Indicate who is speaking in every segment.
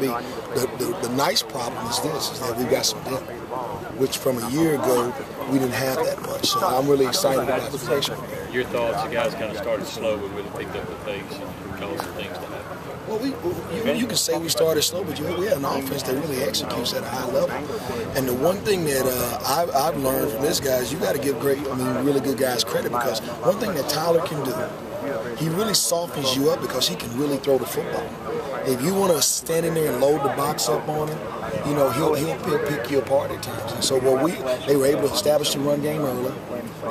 Speaker 1: be. The nice problem is this, is that we've got some depth, which from a year ago, we didn't have that much. So I'm really excited about the direction.
Speaker 2: Your thoughts, you guys kind of started slow, but really picked up the pace and caused some things to happen.
Speaker 1: Well, you can say we started slow, but we had an offense that really executes at a high level. And the one thing that I've learned from this guy is you got to give really good guys credit, because one thing that Tyler can do, he really softens you up because he can really throw the football. If you want to stand in there and load the box up on him, he'll pick you apart at times. And so they were able to establish the run game early.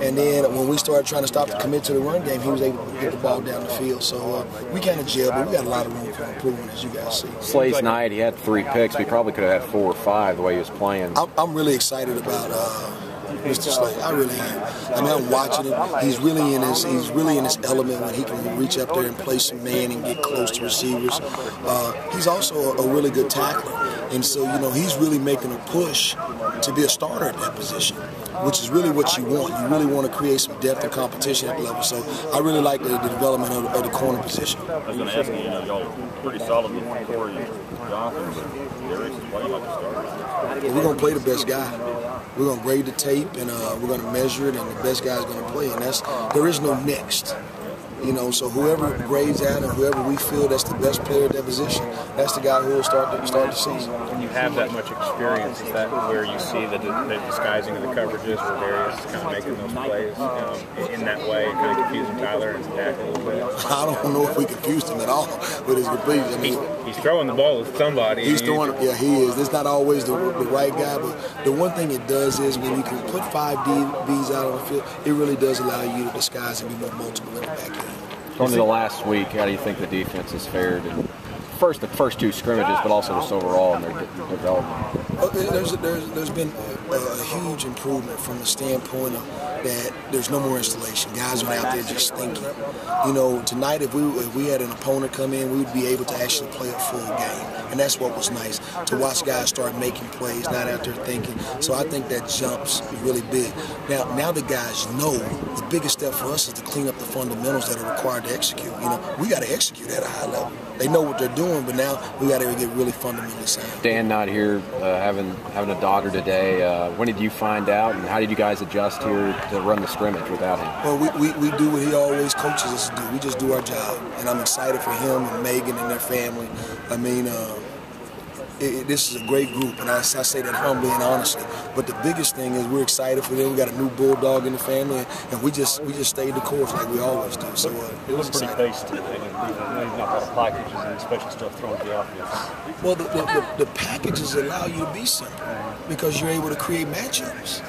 Speaker 1: And then when we started trying to stop the commit to the run game, he was able to get the ball down the field. So we kind of gelled, but we got a lot of room for improvement, as you guys see.
Speaker 3: Slay's night, he had 3 picks. We probably could have had 4 or 5 the way he was playing.
Speaker 1: I'm really excited about Mr. Slay. I really am. I mean, I'm watching him. He's really in his element when he can reach up there and play some man and get close to receivers. He's also a really good tackler. And so, he's really making a push to be a starter at that position, which is really what you want. You really want to create some depth and competition at the level. So I really like the development of the corner position.
Speaker 4: I was going to ask you, y'all pretty solid with Corey Johnson, but Darius is playing like a starter.
Speaker 1: We're going to play the best guy. We're going to grade the tape, and we're going to measure it, and the best guy's going to play. And there is no next. So whoever grades out and whoever we feel that's the best player at that position, that's the guy who will start the season.
Speaker 2: When you have that much experience, is that where you see the disguising of the coverages, where Darius is kind of making those plays in that way, kind of confusing Tyler and Dak a little bit?
Speaker 1: I don't know if we confused him at all with his completion. I mean,
Speaker 2: he's throwing the ball with somebody.
Speaker 1: He's throwing it. Yeah, he is. It's not always the right guy, but the one thing it does is when you can put 5 DBs out on the field, it really does allow you to disguise and be more multiple in the back end.
Speaker 3: Going to the last week, how do you think the defense has fared? And the first 2 scrimmages, but also just overall in their development?
Speaker 1: There's been a huge improvement from the standpoint of that there's no more installation. Guys are out there just thinking. Tonight if we had an opponent come in, we would be able to actually play a full game. And that's what was nice, to watch guys start making plays, not out there thinking. So I think that jump's really big. Now the guys know the biggest step for us is to clean up the fundamentals that are required to execute. We got to execute at a high level. They know what they're doing, but now we got to get really fundamentally sound.
Speaker 3: Dan not here, having a daughter today. When did you find out, and how did you guys adjust here to run the scrimmage without him?
Speaker 1: Well, we do what he always coaches us to do. We just do our job, and I'm excited for him and Megan and their family. I mean, this is a great group, and I say that humbly and honestly. But the biggest thing is we're excited for them. We got a new bulldog in the family, and we just stayed the course like we always do. So
Speaker 5: it was pretty based today. Not a lot of packages and special stuff thrown at the offense.
Speaker 1: Well, the packages allow you to be simple because you're able to create matchups.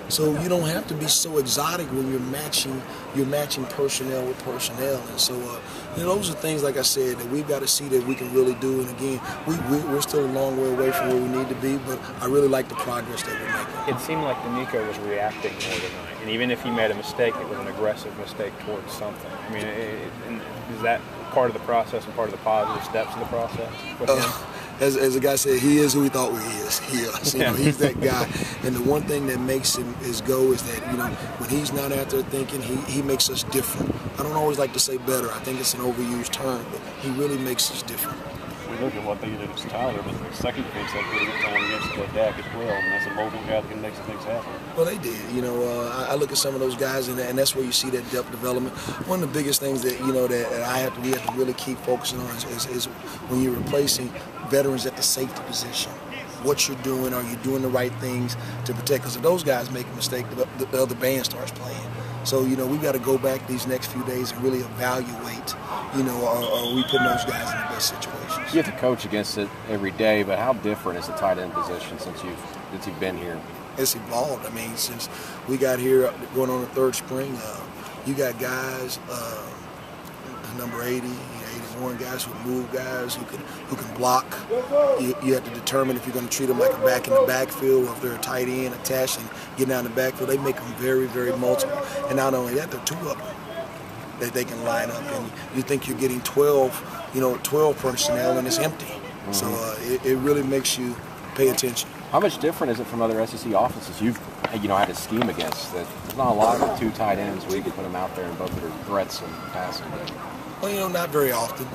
Speaker 1: So you don't have to be so exotic when you're matching personnel with personnel. And so those are things, like I said, that we've got to see that we can really do. And again, we're still a long way away from where we need to be, but I really like the progress that we're making.
Speaker 2: It seemed like D'Amico was reacting more tonight, and even if he made a mistake, it was an aggressive mistake towards something. I mean, is that part of the process and part of the positive steps of the process with him?
Speaker 1: As the guy said, he is who he thought he is. He's that guy. And the one thing that makes him his go is that, when he's not out there thinking, he makes us different. I don't always like to say better. I think it's an overused term, but he really makes us different.
Speaker 5: We look at what they did against Tyler, but the second defense had a pretty good time against Dak as well, and that's a mobile guy that can make some things happen.
Speaker 1: Well, they did. I look at some of those guys, and that's where you see that depth development. One of the biggest things that that we have to really keep focusing on is when you're replacing veterans at the safety position. What you're doing, are you doing the right things to protect? Because if those guys make a mistake, the other band starts playing. So, we've got to go back these next few days and really evaluate, are we putting those guys in the best situations?
Speaker 3: You have to coach against it every day, but how different is the tight end position since you've been here?
Speaker 1: It's evolved. I mean, since we got here going on the 3rd spring, you got guys, number 80, 81 guys who move, guys who can block. You have to determine if you're going to treat them like a back in the backfield, or if they're a tight end attached and getting out in the backfield. They make them very, very multiple. And not only that, there are 2 of them that they can line up. And you think you're getting 12 personnel, and it's empty. Mm-hmm. So it really makes you pay attention.
Speaker 3: How much different is it from other SEC offenses you've had a scheme against? That there's not a lot of 2 tight ends where you can put them out there and both that are threats and passing.
Speaker 1: Well, not very often.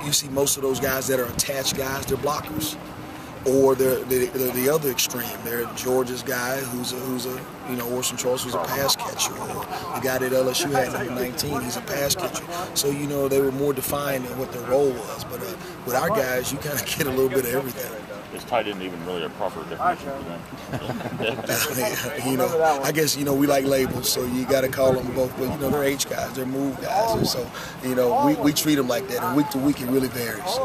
Speaker 1: you see most of those guys that are attached guys, they're blockers. Or they're the other extreme. They're Georgia's guy who's a Orson Charles, who's a pass catcher, or the guy that LSU had number 19, he's a pass catcher. So they were more defined in what their role was. But with our guys, you kind of get a little bit of everything.
Speaker 4: Is tight end even really a proper definition for them?
Speaker 1: I guess we like labels, so you got to call them both. But they're H guys, they're move guys, and so we treat them like that. And week to week, it really varies.